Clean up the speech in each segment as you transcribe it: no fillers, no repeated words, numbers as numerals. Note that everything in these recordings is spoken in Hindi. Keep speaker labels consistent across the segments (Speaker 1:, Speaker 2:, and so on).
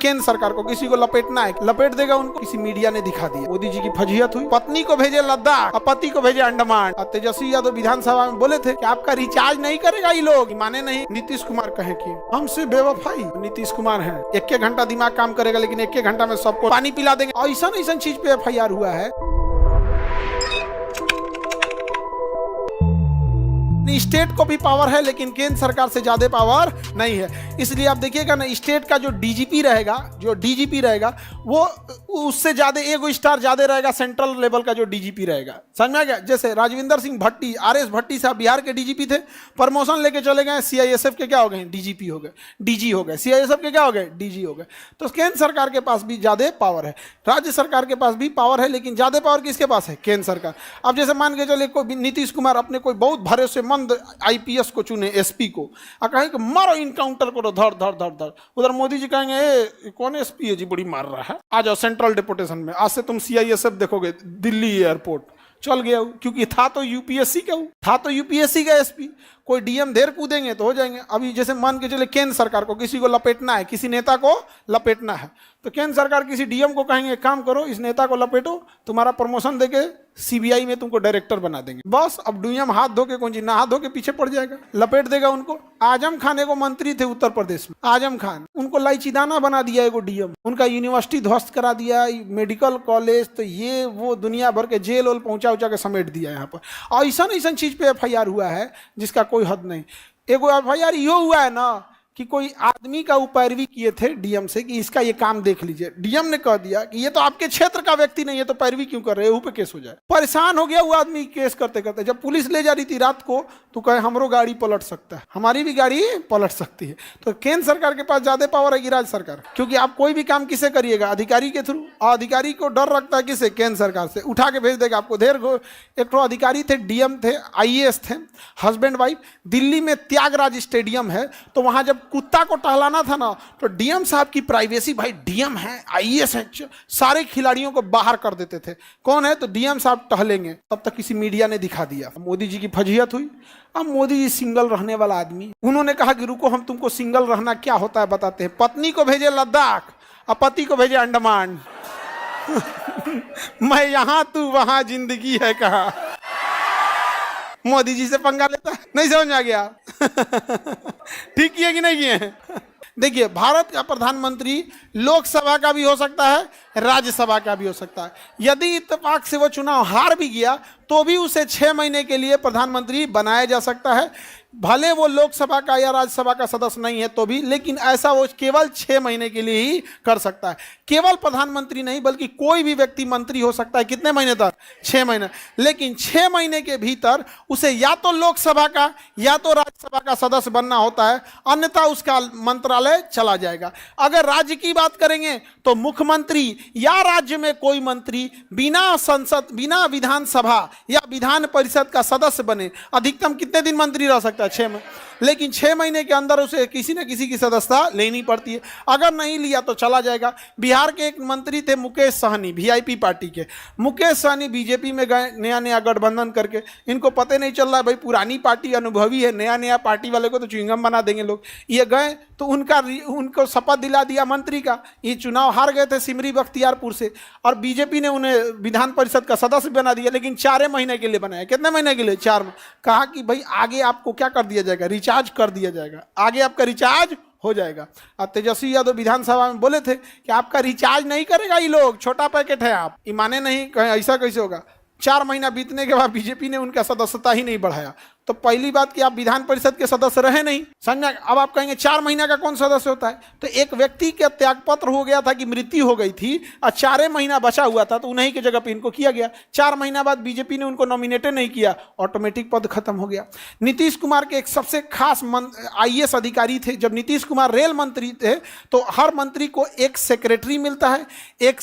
Speaker 1: केंद्र सरकार को किसी को लपेटना है, लपेट देगा उनको। किसी मीडिया ने दिखा दिया मोदी जी की फजीहत हुई, पत्नी को भेजे लद्दाख और पति को भेजे अंडमान। और तेजस्वी यादव विधानसभा में बोले थे कि आपका रिचार्ज नहीं करेगा ये लोग, माने नहीं। नीतीश कुमार कहे कि हमसे बेवफाई। नीतीश कुमार है, एक घंटा दिमाग काम करेगा लेकिन एक घंटा में सबको पानी पिला देंगे। ऐसा चीज पे FIR हुआ है। स्टेट को भी पावर है लेकिन केंद्र सरकार से ज्यादा पावर नहीं है। इसलिए आप देखिएगा ना, स्टेट का जो डीजीपी रहेगा वो उससे ज्यादा एगो स्टार ज्यादा रहेगा संट्रल लेवल का जो डीजीपी रहेगा। समझ में आ गया? जैसे राजविंदर सिंह भट्टी, RS भट्टी साहब बिहार के डीजीपी थे, प्रमोशन लेके चले गए, CISF के क्या हो गए? डीजीपी हो गए, DG हो गए। CISF के क्या हो गए? DG हो गए। तो केंद्र सरकार के पास भी ज्यादा पावर है, राज्य सरकार के पास भी पावर है, लेकिन ज्यादा पावर किसके पास है? केंद्र सरकार। अब जैसे मान के चले कोई नीतीश कुमार अपने कोई बहुत भरोसेमंद IPS को चुने, SP को, और कहें कि मारो इनकाउंटर करो, धर धर धर धर। उधर मोदी जी कहेंगे ए कौन SP है जी, बड़ी मार रहा है, आ जाओ सेंट्रल डिपोटेशन में, आज से तुम CISF देखोगे दिल्ली एयरपोर्ट। चल गया, क्योंकि था तो UPSC का SP। कोई DM देर कूदेंगे तो हो जाएंगे। अभी जैसे मान के चले केंद्र सरकार को किसी को लपेटना है, किसी नेता को लपेटना है, तो केंद्र सरकार किसी DM को कहेंगे काम करो, इस नेता को लपेटो, तुम्हारा प्रमोशन देके CBI में तुमको डायरेक्टर बना देंगे। बस अब DM हाथ धो के कौन जी, नहा धो के पीछे पड़ जाएगा, लपेट देगा उनको। आजम खान को मंत्री थे उत्तर प्रदेश में, आजम खान, उनको लाइचीदाना बना दिया एगो DM, उनका यूनिवर्सिटी ध्वस्त करा दिया, मेडिकल कॉलेज, तो ये वो दुनिया भर के जेल वेल पहुंचा के समेट दिया यहाँ पर। ऐसा चीज पे FIR हुआ है जिसका कोई हद नहीं। एगो FIR यो हुआ है ना कि कोई आदमी का पैरवी किए थे DM से कि इसका ये काम देख लीजिए। DM ने कह दिया कि ये तो आपके क्षेत्र का व्यक्ति नहीं है, तो पैरवी क्यों कर रहे हो, पे केस हो जाए। परेशान हो गया वो आदमी केस करते करते। जब पुलिस ले जा रही थी रात को तो कहे हमरो गाड़ी पलट सकता है, हमारी भी गाड़ी पलट सकती है। तो केंद्र सरकार के पास ज्यादा पावर है कि राज्य सरकार? क्योंकि आप कोई भी काम किसे करिएगा? अधिकारी के थ्रू। अधिकारी को डर रखता है किसे? केंद्र सरकार से। उठा के भेज देगा आपको। एक अधिकारी थे, DM थे, IAS थे, हस्बैंड वाइफ। दिल्ली में त्यागराज स्टेडियम है, तो वहां जब कुत्ता को टहलाना था ना, तो DM साहब की प्राइवेसी, भाई DM है, IAS है, सारे खिलाड़ियों को बाहर कर देते थे। कौन है? तो DM साहब टहलेंगे। तब तक किसी मीडिया ने दिखा दिया, मोदी जी की फजीहत हुई। अब मोदी जी सिंगल रहने वाला आदमी, उन्होंने कहा कि रुको हम तुमको सिंगल रहना क्या होता है बताते हैं। पत्नी को भेजे लद्दाख और पति को भेजे अंडमान। मैं यहां तू वहां, जिंदगी है कहां। मोदी जी से पंगा लेता है, नहीं समझ आ गया? ठीक किए कि नहीं किए? देखिए, भारत का प्रधानमंत्री लोकसभा का भी हो सकता है, राज्यसभा का भी हो सकता है। यदि इत्तेफाक से वो चुनाव हार भी गया तो भी उसे 6 महीने के लिए प्रधानमंत्री बनाया जा सकता है। भले वो लोकसभा का या राज्यसभा का सदस्य नहीं है तो भी, लेकिन ऐसा वो केवल 6 महीने के लिए ही कर सकता है। केवल प्रधानमंत्री नहीं बल्कि कोई भी व्यक्ति मंत्री हो सकता है। कितने महीने तक? 6 महीने। लेकिन 6 महीने के भीतर उसे या तो लोकसभा का या तो राज्यसभा का सदस्य बनना होता है, अन्यथा उसका मंत्रालय चला जाएगा। अगर राज्य की बात करेंगे तो मुख्यमंत्री या राज्य में कोई मंत्री बिना संसद, बिना विधानसभा या विधान परिषद का सदस्य बने, अधिकतम कितने दिन मंत्री रह सकता है? 6 महीने। लेकिन 6 महीने के अंदर उसे किसी न किसी की सदस्यता लेनी पड़ती है। अगर नहीं लिया तो चला जाएगा। बिहार के एक मंत्री थे मुकेश सहनी, VIP पार्टी के। मुकेश सहनी BJP में गए, नया गठबंधन करके। इनको पता नहीं चल रहा है भाई, पुरानी पार्टी अनुभवी है, नया पार्टी वाले को तो च्युइंगम बना देंगे लोग। ये गए तो उनको शपथ दिला दिया मंत्री का। ये चुनाव हार गए थे सिमरी बख्तियारपुर से, और BJP ने उन्हें विधान परिषद का सदस्य बना दिया, लेकिन 4 महीने के लिए बनाया। कितने महीने के लिए? 4। कहा कि भाई आगे आपको क्या कर दिया जाएगा? रिचार्ज कर दिया जाएगा, आगे आपका रिचार्ज हो जाएगा। और तेजस्वी यादव विधानसभा में बोले थे कि आपका रिचार्ज नहीं करेगा ये लोग, छोटा पैकेट है आप। ये माने नहीं, कहें ऐसा कैसे होगा? 4 महीना बीतने के बाद BJP ने उनका सदस्यता ही नहीं बढ़ाया। तो पहली बात कि आप विधान परिषद के सदस्य रहे नहीं, समझा? अब आप कहेंगे 4 महीना का कौन सदस्य होता है? तो एक व्यक्ति का त्यागपत्र हो गया था कि मृत्यु हो गई थी और 4 महीना बचा हुआ था, तो उन्हीं की जगह पे इनको किया गया। 4 महीना बाद BJP ने उनको नॉमिनेटेड नहीं किया, ऑटोमेटिक पद खत्म हो गया। नीतीश कुमार के एक सबसे खास IAS अधिकारी थे। जब नीतीश कुमार रेल मंत्री थे तो हर मंत्री को एक सेक्रेटरी मिलता है, एक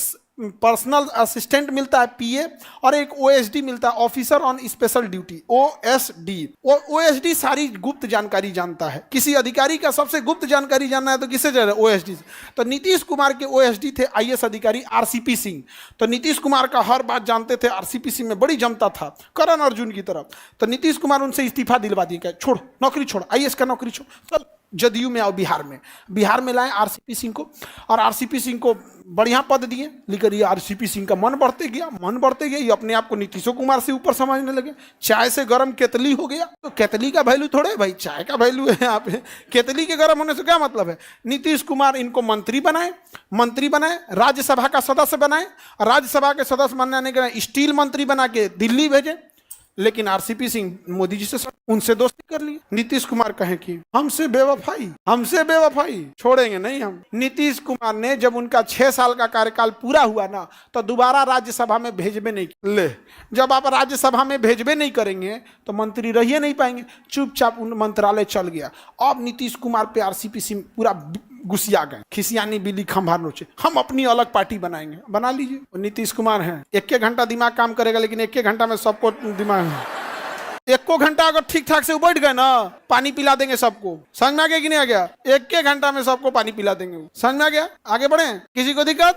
Speaker 1: पर्सनल असिस्टेंट मिलता है PA, और एक OSD मिलता है, officer on special duty, OSD। OSD सारी गुप्त जानकारी जानता है। किसी अधिकारी का सबसे गुप्त जानकारी जानना है तो किससे जाना? OSD से। तो नीतीश कुमार के OSD थे IAS अधिकारी RCP सिंह। तो नीतीश कुमार का हर बात जानते थे। RCP सिंह में बड़ी जमता था, करण अर्जुन की तरफ। तो नीतीश कुमार उनसे इस्तीफा दिलवा दिया, छोड़ नौकरी छोड़, IAS का नौकरी छोड़, चल जदयू में आओ बिहार में लाए आरसीपी सिंह को, और आरसीपी सिंह को बढ़िया पद दिए, लेकिन ये आरसीपी सिंह का मन बढ़ते गया, ये अपने आप को नीतीश कुमार से ऊपर समझने लगे। चाय से गर्म केतली हो गया, तो केतली का वैल्यू थोड़े भाई, चाय का वैल्यू है यहाँ पे। केतली के गर्म होने से क्या मतलब है? नीतीश कुमार इनको मंत्री बनाए, राज्यसभा का सदस्य बनाए, राज्यसभा के सदस्य बनाने के बाद स्टील मंत्री बना के दिल्ली भेजे। लेकिन आरसीपी सिंह मोदी जी से उनसे दोस्ती कर ली। नीतीश कुमार कहें कि हमसे बेवफाई छोड़ेंगे नहीं हम। नीतीश कुमार ने जब उनका 6 साल का कार्यकाल पूरा हुआ ना, तो दोबारा राज्यसभा में भेजबे नहीं ले। जब आप राज्यसभा में भेजबे नहीं करेंगे तो मंत्री रहिए नहीं पाएंगे, चुपचाप उन मंत्रालय चल गया। अब नीतीश कुमार पे आरसीपी सिंह पूरा गुस्सिया गए, खिसियानी बिल्ली खंभार नोचे, हम अपनी अलग पार्टी बनाएंगे। बना लीजिए। नीतीश कुमार है, 1 घंटा दिमाग काम करेगा, लेकिन 1 घंटा में सबको दिमाग 1 घंटा अगर ठीक ठाक से बैठ गए ना, पानी पिला देंगे सबको। समझ में आ गया कि नहीं आ गया? 1 घंटा में सबको पानी पिला देंगे। समझ में आ गया? आगे बढ़े, किसी को दिक्कत?